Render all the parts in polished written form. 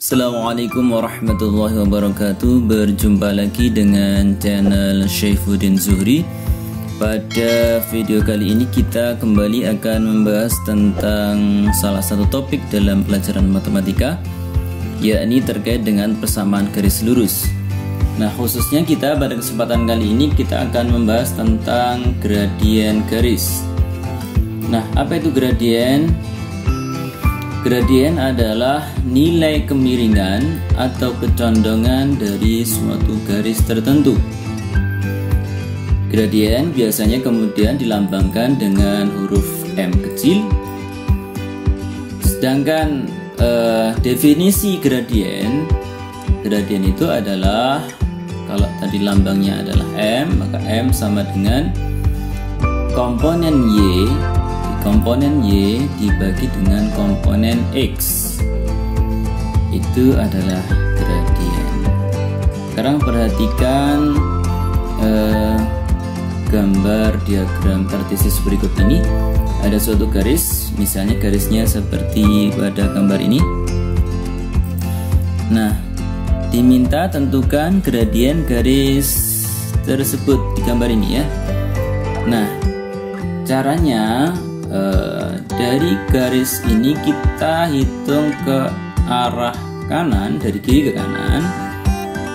Assalamualaikum warahmatullahi wabarakatuh. Berjumpa lagi dengan channel Syaifuddin Zuhri. Pada video kali ini kita kembali akan membahas tentang salah satu topik dalam pelajaran matematika, yakni terkait dengan persamaan garis lurus. Nah, khususnya kita pada kesempatan kali ini kita akan membahas tentang gradien garis. Nah, apa itu gradien? Gradien adalah nilai kemiringan atau kecondongan dari suatu garis tertentu. Gradien biasanya kemudian dilambangkan dengan huruf M kecil. Sedangkan definisi gradien itu adalah, kalau tadi lambangnya adalah M, maka M sama dengan komponen Y dibagi dengan komponen X. Itu adalah gradien. Sekarang perhatikan gambar diagram kartesis berikut ini. Ada suatu garis, misalnya garisnya seperti pada gambar ini. Nah, diminta tentukan gradien garis tersebut di gambar ini ya. Nah, caranya dari garis ini kita hitung ke arah kanan, dari kiri ke kanan.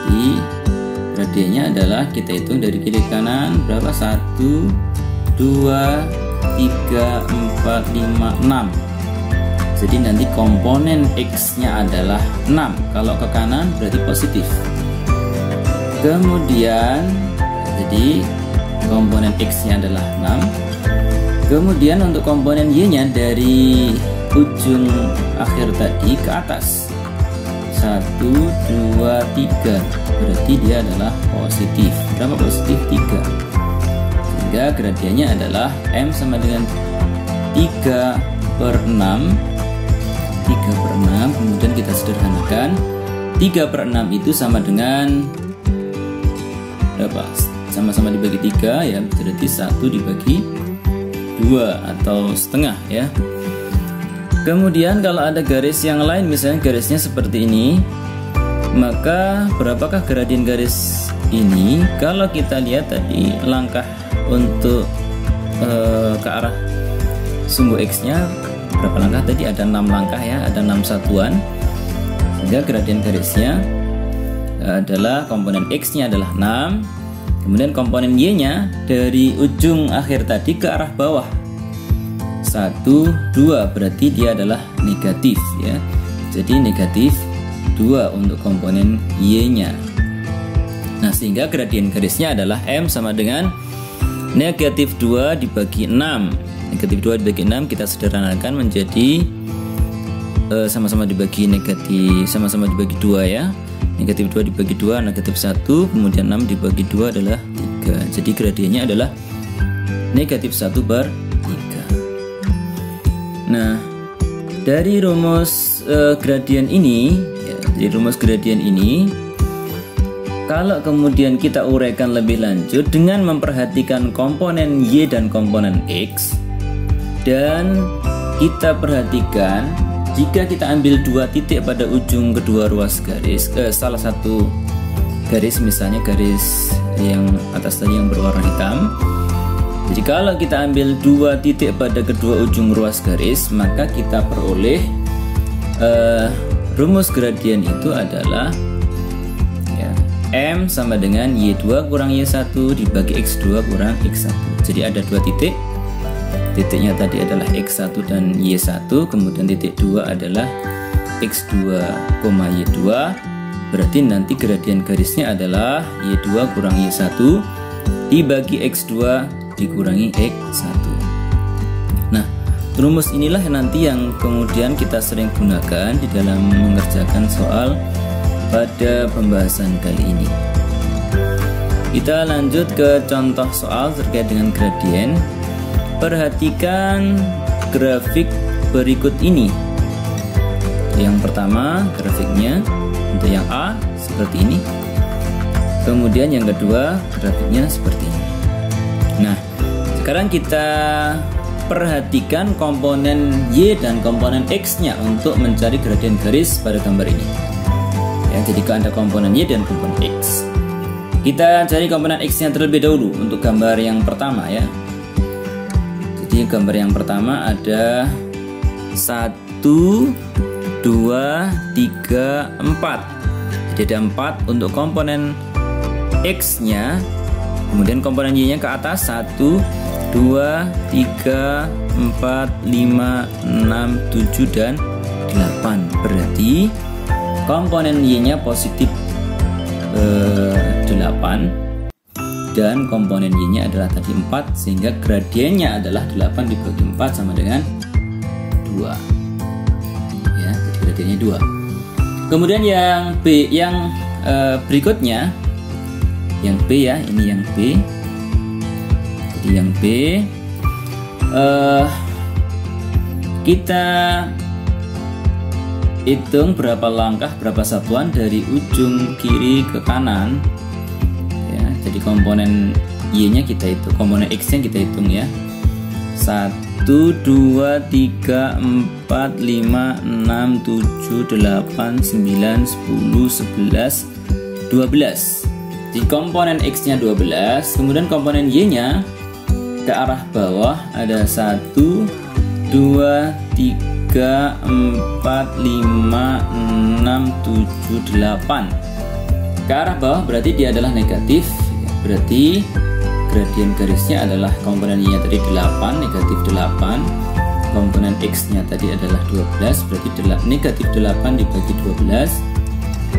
Di gradiennya adalah kita hitung dari kiri ke kanan berapa? 1, 2, 3, 4, 5, 6. Jadi nanti komponen X nya adalah 6. Kalau ke kanan berarti positif. Kemudian jadi komponen X nya adalah 6. Kemudian untuk komponen Y-nya dari ujung akhir tadi ke atas 1, 2, 3, berarti dia adalah positif. Berapa positif? 3. Sehingga gradiennya adalah M sama dengan 3/6. 3/6, kemudian kita sederhanakan. 3/6 itu sama dengan berapa? Sama-sama dibagi 3 ya, berarti 1 dibagi 2 atau setengah ya. Kemudian kalau ada garis yang lain, misalnya garisnya seperti ini, maka berapakah gradien garis ini? Kalau kita lihat tadi langkah untuk ke arah sumbu X nya berapa langkah tadi? Ada 6 langkah ya, ada 6 satuan. Sehingga gradien garisnya adalah komponen X nya adalah 6. Kemudian komponen Y-nya dari ujung akhir tadi ke arah bawah 1, 2, berarti dia adalah negatif ya. Jadi negatif 2 untuk komponen Y-nya. Nah, sehingga gradien garisnya adalah M sama dengan negatif 2 dibagi 6. Negatif 2 dibagi 6 kita sederhanakan menjadi sama-sama dibagi 2 ya. Negatif 2 dibagi 2, negatif 1, kemudian 6 dibagi 2 adalah 3. Jadi gradiennya adalah negatif 1/3. Nah, dari rumus gradien ini ya, kalau kemudian kita uraikan lebih lanjut dengan memperhatikan komponen Y dan komponen X, dan kita perhatikan jika kita ambil 2 titik pada ujung kedua ruas garis, salah satu garis, misalnya garis yang atas tadi yang berwarna hitam. Jadi kalau kita ambil 2 titik pada kedua ujung ruas garis, maka kita peroleh rumus gradien itu adalah ya, M sama dengan Y2 kurang Y1 dibagi X2 kurang X1. Jadi ada 2 titik. Titiknya tadi adalah X1 dan Y1, kemudian titik 2 adalah X2, Y2. Berarti nanti gradien garisnya adalah Y2 kurang Y1 dibagi X2 dikurangi X1. Nah, rumus inilah nanti yang kemudian kita sering gunakan di dalam mengerjakan soal pada pembahasan kali ini. Kita lanjut ke contoh soal terkait dengan gradien. Perhatikan grafik berikut ini. Yang pertama grafiknya untuk yang A seperti ini. Kemudian yang kedua grafiknya seperti ini. Nah, sekarang kita perhatikan komponen Y dan komponen X nya untuk mencari gradien garis pada gambar ini. Ya, jadi ada komponen Y dan komponen X. Kita cari komponen X-nya terlebih dahulu untuk gambar yang pertama ya. Jadi gambar yang pertama ada 1, 2, 3, 4. Jadi ada 4 untuk komponen X-nya. Kemudian komponen Y-nya ke atas 1, 2, 3, 4, 5, 6, 7, dan 8. Berarti komponen Y-nya positif 8 dan komponen Y-nya adalah tadi 4, sehingga gradiennya adalah 8 dibagi 4 sama dengan 2. Ya, jadi gradiennya 2. Kemudian yang B yang berikutnya, yang B ya, ini yang B. Jadi yang B kita hitung berapa langkah, berapa satuan dari ujung kiri ke kanan ya. Jadi komponen Y-nya kita hitung, komponen X-nya kita hitung ya. 1, 2, 3, 4, 5, 6, 7, 8, 9, 10, 11, 12. Di komponen X-nya 12, kemudian komponen Y-nya ke arah bawah ada 1, 2, 3, 4, 5, 6, 7, 8. Ke arah bawah berarti dia adalah negatif. Berarti gradien garisnya adalah komponen Y-nya tadi 8, negatif 8. Komponen X-nya tadi adalah 12, berarti negatif 8 dibagi 12.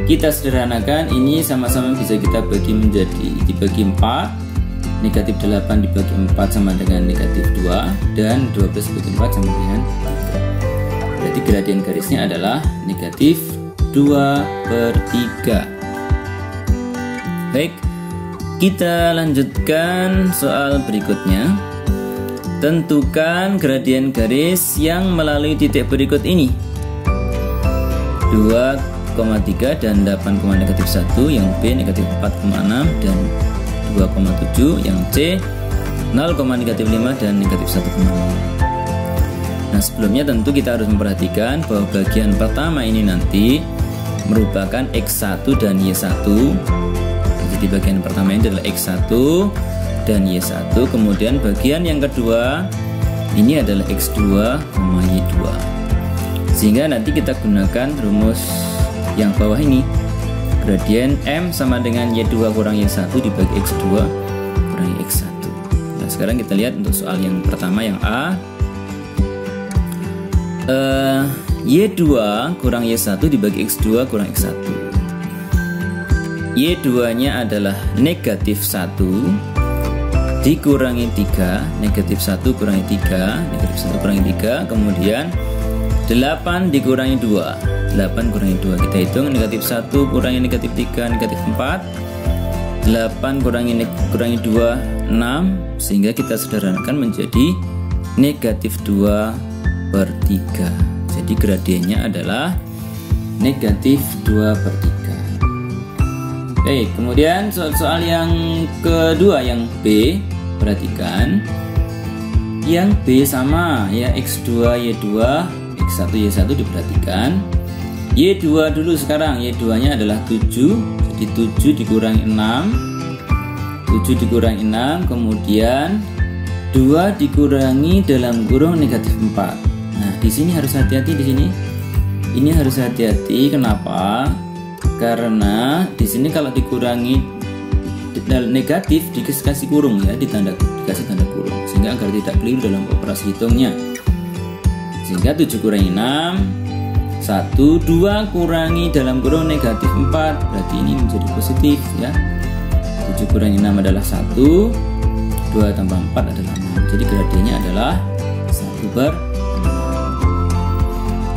Kita sederhanakan, ini sama-sama bisa kita dibagi 4. Negatif 8 dibagi 4 sama dengan negatif 2, dan 12 dibagi 4 sama dengan 3. Berarti gradien garisnya adalah negatif 2/3. Baik, kita lanjutkan soal berikutnya. Tentukan gradien garis yang melalui titik berikut ini. 2,3 dan 8, negatif 1, yang B negatif 4,6 dan 2,7, yang C 0,5 dan negatif 1,5. Nah, sebelumnya tentu kita harus memperhatikan bahwa bagian pertama ini nanti merupakan X1 dan Y1. Jadi bagian pertama ini adalah X1 dan Y1. Kemudian bagian yang kedua ini adalah X2, Y2. Sehingga nanti kita gunakan rumus yang bawah ini. Gradien M sama dengan Y2 kurang Y1 dibagi X2 kurang X1. Nah, sekarang kita lihat untuk soal yang pertama, yang A. Y2 kurang Y1 dibagi X2 kurang X1. Y2 nya adalah negatif 1 dikurangi 3, negatif 1 kurangi 3, negatif 1 kurangi 3, kemudian 8 dikurangi 2, 8 kurangi 2, kita hitung, negatif 1 kurangi negatif 3, negatif 4, 8 kurangi 2, 6, sehingga kita sederhanakan menjadi negatif 2/3. Jadi gradiennya adalah negatif 2/3. Baik, kemudian soal yang kedua, yang B, perhatikan. Yang B sama ya, X2, Y2, X1, Y1 diperhatikan. Y2 dulu sekarang, Y2 nya adalah 7, jadi 7 dikurangi 6, 7 dikurangi 6, kemudian 2 dikurangi dalam kurung negatif 4. Nah, di sini harus hati-hati, di sini. Ini harus hati-hati, kenapa? Karena di sini kalau dikurangi negatif dikasih kurung ya, dikasih tanda kurung, sehingga agar tidak keliru dalam operasi hitungnya. Sehingga 7 kurangi 6, 1, 2 kurangi dalam kurung negatif 4, berarti ini menjadi positif ya. 7 kurangi 6 adalah 1, 2 tambah 4 adalah 6. Jadi gradiennya adalah 1/6.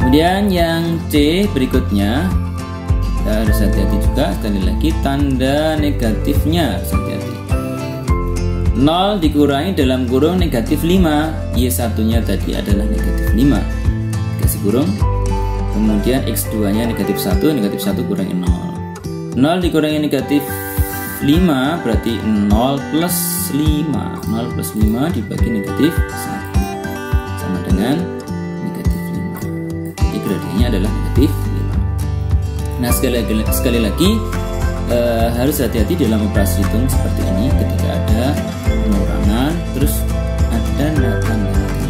Kemudian yang C berikutnya, kita harus hati-hati juga, sekali lagi tanda negatifnya harus hati-hati. 0 dikurangi dalam kurung negatif 5, Y1 nya tadi adalah negatif 5, kasih kurung, kemudian X2 nya negatif 1, negatif 1 kurangi 0, 0 dikurangi negatif 5 berarti 0 plus 5, 0 plus 5 dibagi negatif 1 sama dengan negatif 5. Jadi gradiennya adalah negatif 5. Nah, sekali lagi harus hati-hati dalam operasi hitung seperti ini ketika ada pengurangan terus ada tanda negatif.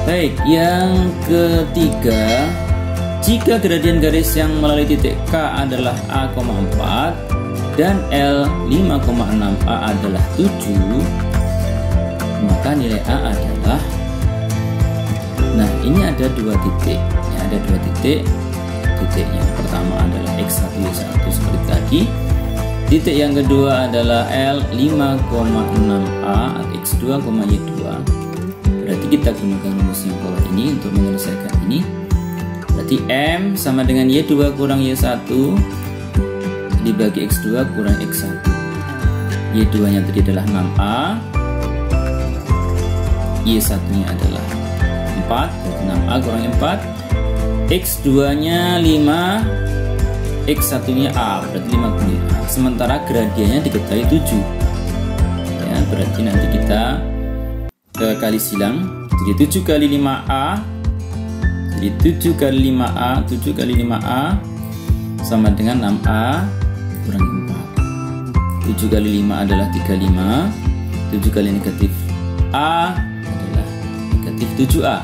Baik, yang ketiga, jika gradien garis yang melalui titik K adalah A,4 dan L 5,6A adalah 7, maka nilai A adalah, nah ini ada dua titik, ya, ada dua titik. Titik yang pertama adalah X1 Y1 seperti tadi. Titik yang kedua adalah L 5,6A atau X2, Y2. Berarti kita gunakan rumus yang bawah ini untuk menyelesaikan ini. Berarti M sama dengan Y2 kurang Y1 dibagi X2 kurang X1. Y2 nya tadi adalah 6A, Y1 nya adalah 4, 6A kurang 4, X2 nya 5, X1 nya A, berarti 5,5. Sementara gradiennya diketahui 7, ya, berarti nanti kita kali silang, jadi 7 kali 5A, jadi 7 kali 5A, 7 kali 5A sama dengan 6A kurang 4. 7 kali 5 adalah 35, 7 kali negatif A adalah negatif 7A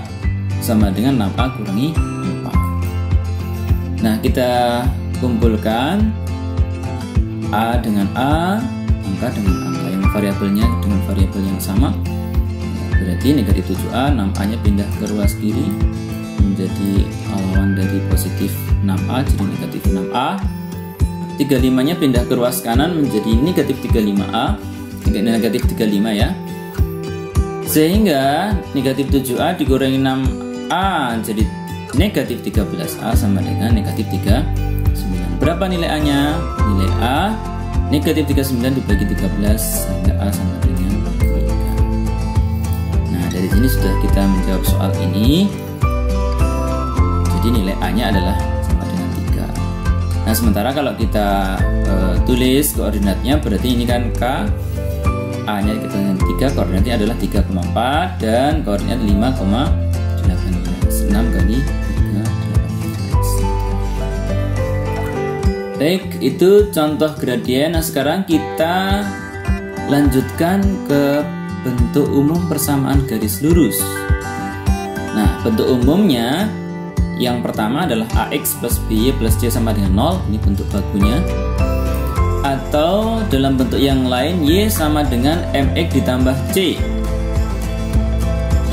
sama dengan 6A kurangi 4. Nah, kita kumpulkan A dengan A, angka dengan angka, yang variabelnya dengan variabel yang sama. Berarti negatif 7A, 6A nya pindah ke ruas kiri menjadi lawan dari positif 6A, jadi negatif 6A. 35 nya pindah ke ruas kanan menjadi negatif 35A, negatif 35 ya. Sehingga negatif 7A dikurangi 6A jadi negatif 13A sama dengan negatif 39. Berapa nilai A-nya? Nilai A negatif 39 dibagi 13 sehingga A sama dengan 3. Nah, dari sini sudah kita menjawab soal ini. Jadi nilai A-nya adalah sama dengan 3. Nah, sementara kalau kita tulis koordinatnya, berarti ini kan K, A-nya kita dengan 3, koordinatnya adalah 3,4 dan koordinat 5,18. 6 kali 3,18. Baik, itu contoh gradien. Nah, sekarang kita lanjutkan ke bentuk umum persamaan garis lurus. Nah, bentuk umumnya yang pertama adalah AX plus BY plus C sama dengan 0. Ini bentuk bakunya. Atau dalam bentuk yang lain Y sama dengan MX ditambah C,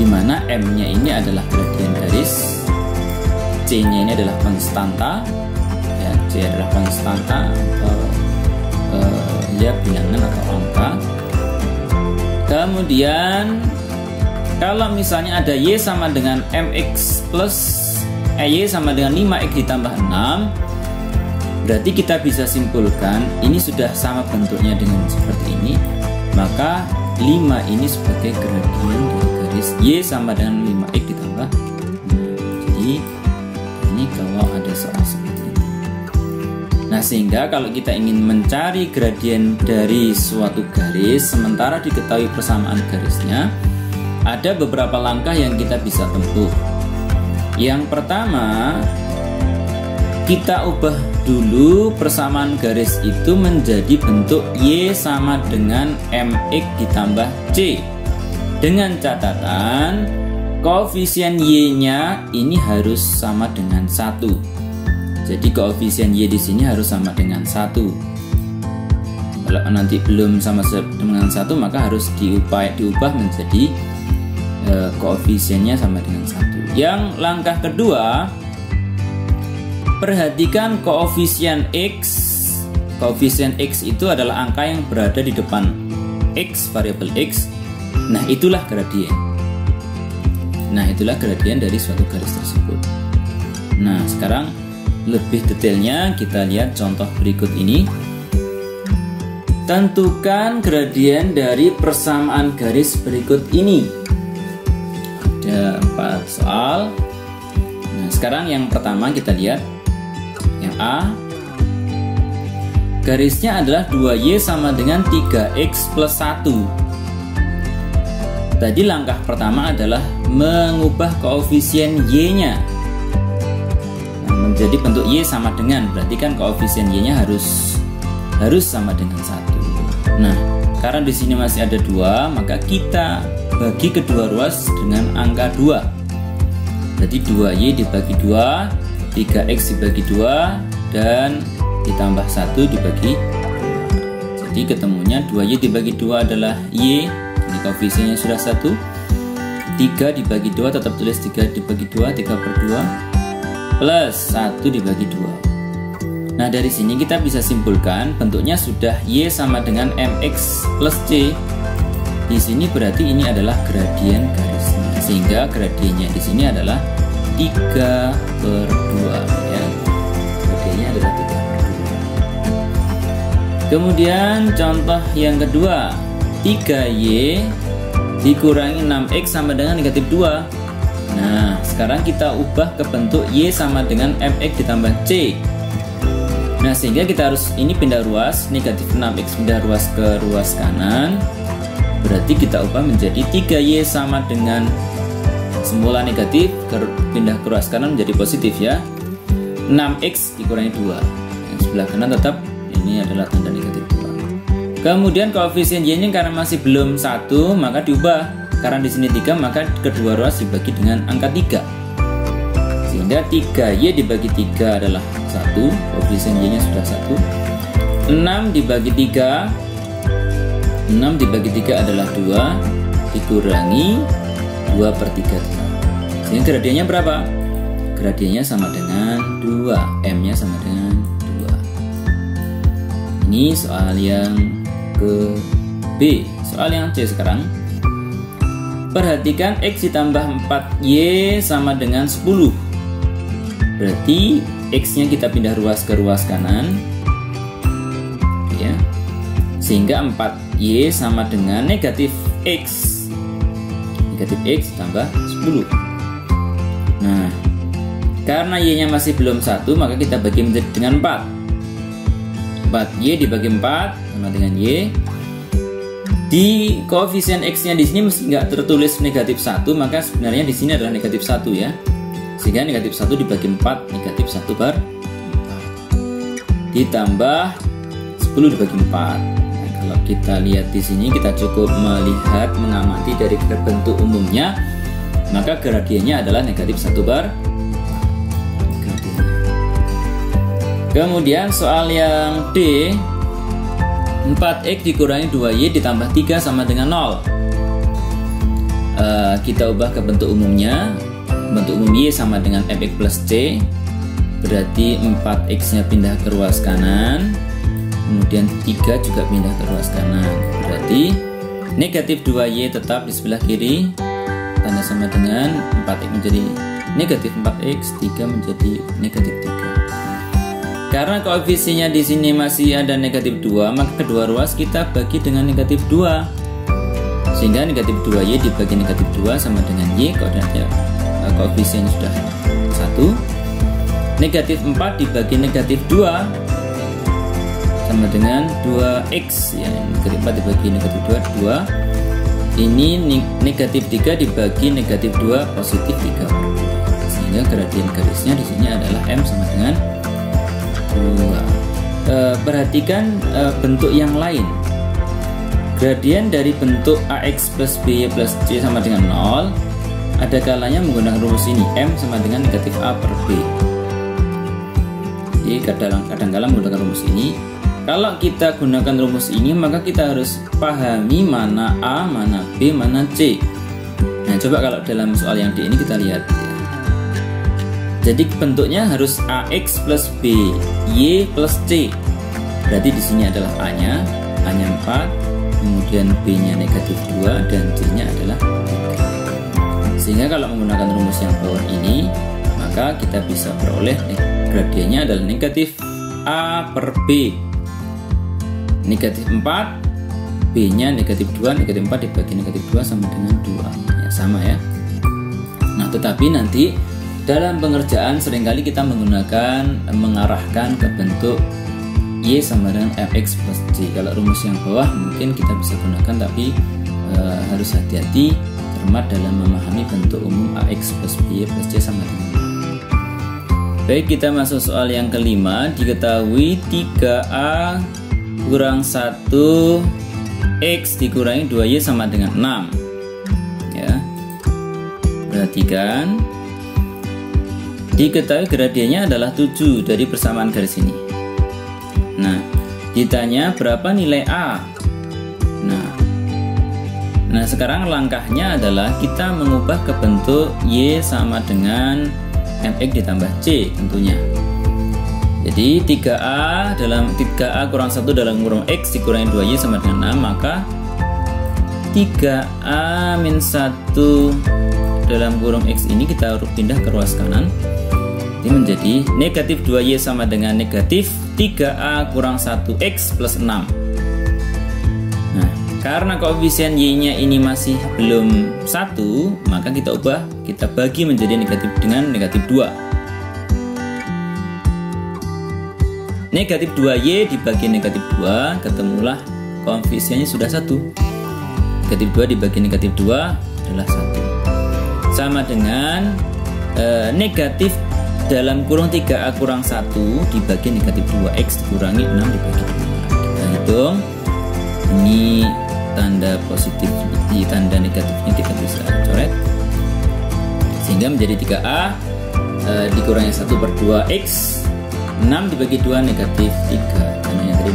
di mana M-nya ini adalah gradien garis, C-nya ini adalah konstanta, ya, C adalah konstanta atau ya bilangan atau angka. Kemudian kalau misalnya ada Y sama dengan MX plus Y sama dengan 5X ditambah 6, berarti kita bisa simpulkan ini sudah sama bentuknya dengan seperti ini, maka 5 ini sebagai gradien dari garis Y sama dengan 5X ditambah 6. Jadi ini kalau ada soal seperti ini. Nah, sehingga kalau kita ingin mencari gradien dari suatu garis sementara diketahui persamaan garisnya, ada beberapa langkah yang kita bisa tempuh. Yang pertama, kita ubah dulu persamaan garis itu menjadi bentuk Y sama dengan MX ditambah C, dengan catatan koefisien Y-nya ini harus sama dengan 1. Jadi koefisien Y di sini harus sama dengan 1. Kalau nanti belum sama dengan 1, maka harus diubah menjadi koefisiennya sama dengan 1. Yang langkah kedua, perhatikan koefisien X. Koefisien X itu adalah angka yang berada di depan X, variabel X. Nah, itulah gradien. Nah, itulah gradien dari suatu garis tersebut. Nah, sekarang lebih detailnya kita lihat contoh berikut ini. Tentukan gradien dari persamaan garis berikut ini. Ada 4 soal. Nah, sekarang yang pertama kita lihat yang A. Garisnya adalah 2Y sama dengan 3X plus 1. Tadi langkah pertama adalah mengubah koefisien Y-nya. Nah, menjadi bentuk Y sama dengan, berarti kan koefisien Y-nya harus sama dengan 1. Nah, karena di sini masih ada 2, maka kita bagi kedua ruas dengan angka 2. Jadi 2Y dibagi 2, 3X dibagi 2, dan ditambah 1 dibagi 2. Jadi ketemunya 2Y dibagi 2 adalah Y, ini koefisiennya sudah 1. 3 dibagi 2, tetap tulis 3 dibagi 2, 3/2 plus 1 dibagi 2. Nah, dari sini kita bisa simpulkan bentuknya sudah Y sama dengan MX plus C. Di sini berarti ini adalah gradien garisnya, sehingga gradiennya di sini adalah 3/2 ya. Gradiennya adalah 3/2. Kemudian contoh yang kedua, 3Y dikurangi 6X sama dengan negatif 2. Nah, sekarang kita ubah ke bentuk Y sama dengan MX ditambah C. Nah, sehingga kita harus ini pindah ruas, negatif 6X pindah ruas ke ruas kanan. Berarti kita ubah menjadi 3Y sama dengan semula negatif, pindah ke ruas kanan menjadi positif ya. 6X dikurangi 2. Yang sebelah kanan tetap ini adalah tanda negatif 2. Kemudian koefisien Y ini karena masih belum 1, maka diubah. Karena di sini 3, maka kedua ruas dibagi dengan angka 3. Sehingga 3Y dibagi 3 adalah 1, koefisien Y-nya sudah 1. 6 dibagi 3, 6 dibagi 3 adalah 2, dikurangi 2/3. Sehingga gradiennya berapa? Gradiennya sama dengan 2, M-nya sama dengan 2. Ini soal yang ke B. Soal yang C sekarang. Perhatikan X ditambah 4Y sama dengan 10. Berarti X-nya kita pindah ruas ke ruas kanan ya. Sehingga 4Y sama dengan negatif X. Negatif X ditambah 10. Nah, karena Y-nya masih belum 1, maka kita bagi menjadi dengan 4. 4Y dibagi 4 sama dengan Y. Di koefisien X-nya di sini mesti nggak tertulis negatif 1, maka sebenarnya di sini adalah negatif 1 ya. Sehingga negatif 1 dibagi 4, negatif 1/4. Ditambah 10 dibagi 4. Nah, kalau kita lihat di sini, kita cukup melihat, mengamati dari bentuk umumnya, maka gradiennya adalah negatif 1/4. Kemudian soal yang D, 4X dikurangi 2Y ditambah 3 sama dengan 0. Kita ubah ke bentuk umumnya. Bentuk umum Y sama dengan MX plus C. Berarti 4X-nya pindah ke ruas kanan, kemudian 3 juga pindah ke ruas kanan. Berarti negatif 2Y tetap di sebelah kiri, tanda sama dengan 4X menjadi negatif 4X, 3 menjadi negatif 3. Karena koefisiennya di sini masih ada negatif 2, maka kedua ruas kita bagi dengan negatif 2. Sehingga negatif 2Y dibagi negatif 2 sama dengan Y, koordinatnya koefisiennya sudah 1. Negatif 4 dibagi negatif 2 sama dengan 2X ya. Negatif 4 dibagi negatif 2, 2. Ini negatif 3 dibagi negatif 2, positif 3. Sehingga gradien garisnya di sini adalah M sama dengan 2. Perhatikan bentuk yang lain. Gradien dari bentuk AX plus BY plus C sama dengan 0, ada kalanya menggunakan rumus ini, M sama dengan negatif A per B. Jadi kadang-kadang menggunakan rumus ini. Kalau kita gunakan rumus ini, maka kita harus pahami mana A, mana B, mana C. Nah, coba kalau dalam soal yang D ini kita lihat. Jadi bentuknya harus AX plus B, Y plus C. Berarti di sini adalah A-nya 4, kemudian B-nya negatif 2, dan C-nya adalah 3. Sehingga kalau menggunakan rumus yang bawah ini, maka kita bisa peroleh gradiennya adalah negatif A per B. Negatif 4, B-nya negatif 2, negatif 4 dibagi negatif 2 sama dengan 2. Ya, sama ya. Nah, tetapi nanti dalam pengerjaan seringkali kita mengarahkan ke bentuk Y sama dengan Fx plus C. Kalau rumus yang bawah mungkin kita bisa gunakan, tapi harus hati-hati, cermat dalam memahami bentuk umum AX plus BY plus C sama dengan. Baik, kita masuk soal yang kelima. Diketahui 3A kurang 1 X dikurangi 2Y sama dengan 6 ya. Perhatikan, diketahui gradiennya adalah 7 dari persamaan garis ini. Nah, ditanya berapa nilai A. Nah sekarang langkahnya adalah kita mengubah ke bentuk Y sama dengan MX ditambah C tentunya. Jadi 3A kurang 1 dalam kurung X dikurangi 2Y sama dengan 6, maka 3A min 1 dalam kurung X ini kita pindah ke ruas kanan. Ini menjadi negatif 2Y sama dengan negatif 3A kurang 1X plus 6. Nah, karena koefisien Y-nya ini masih belum 1, maka kita bagi menjadi negatif dengan negatif 2. Negatif 2Y dibagi negatif 2, ketemulah koefisiennya sudah 1. Negatif 2 dibagi negatif 2 adalah 1. Sama dengan negatif dalam kurung 3A kurang 1 dibagi negatif 2X dikurangi 6 dibagi 2. Kita hitung. Ini tanda positif, di tanda negatifnya kita bisa coret sehingga menjadi 3A dikurangi 1 per 2X, 6 dibagi 2 negatif 3, karena yang tadi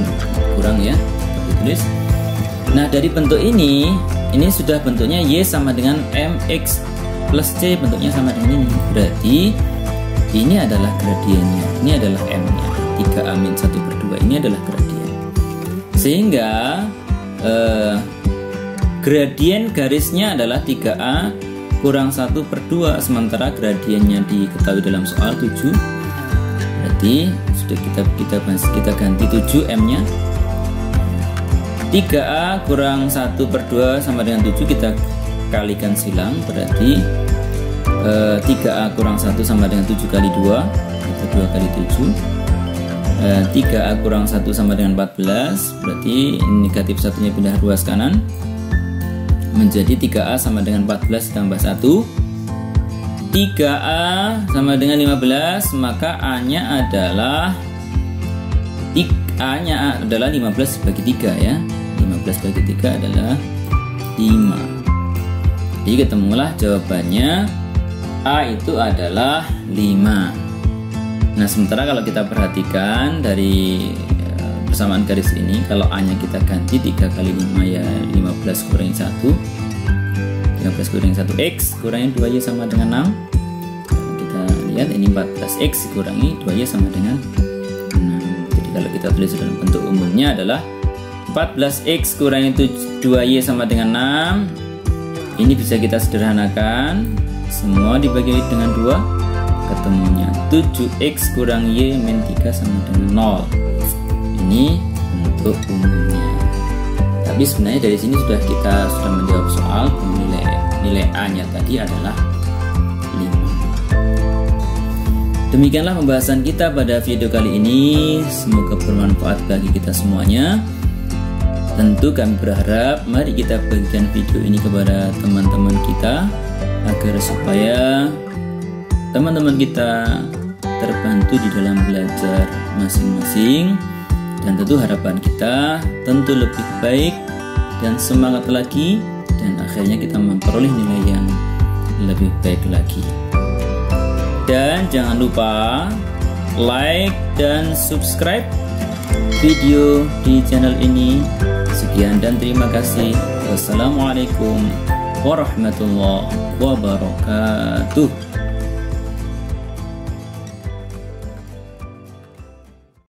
kurang ya, kita tulis. Nah dari bentuk ini sudah bentuknya Y sama dengan MX plus C, bentuknya sama dengan ini. Berarti ini adalah gradiennya, ini adalah M-nya. 3A min 1 per 2 ini adalah gradien. Sehingga gradien garisnya adalah 3A kurang 1 per 2, sementara gradiennya diketahui dalam soal 7. Berarti sudah kita ganti 7 M-nya. 3A kurang 1 per 2 sama dengan 7, kita kalikan silang, berarti 3A kurang 1 sama dengan 7 kali 2, itu 2 kali 7. 3A kurang 1 sama dengan 14, berarti negatif satunya pindah ruas kanan, menjadi 3A sama dengan 14 ditambah 1. 3A sama dengan 15, maka A-nya adalah 15 bagi 3 ya. 15 bagi 3 adalah 5. Jadi ketemulah jawabannya A itu adalah 5. Nah sementara kalau kita perhatikan dari persamaan garis ini, kalau A-nya kita ganti 3 kali 5 ya 15 kurangi 1, 15 kurangi 1 X kurangi 2Y sama dengan 6. Kita lihat ini 14X kurangi 2Y sama dengan 6. Jadi kalau kita tulis dalam bentuk umumnya adalah 14X kurangi 2Y sama dengan 6. Ini bisa kita sederhanakan, semua dibagi dengan 2, ketemunya 7X kurang Y min 3 sama dengan 0. Ini bentuk umumnya. Tapi sebenarnya dari sini kita sudah menjawab soal, nilai A-nya tadi adalah 5. Demikianlah pembahasan kita pada video kali ini. Semoga bermanfaat bagi kita semuanya. Tentu kami berharap mari kita bagikan video ini kepada teman-teman kita agar supaya teman-teman kita terbantu di dalam belajar masing-masing, dan tentu harapan kita tentu lebih baik dan semangat lagi, dan akhirnya kita memperoleh nilai yang lebih baik lagi. Dan jangan lupa like dan subscribe video di channel ini. Sekian dan terima kasih. Wassalamualaikum warahmatullahi wabarakatuh.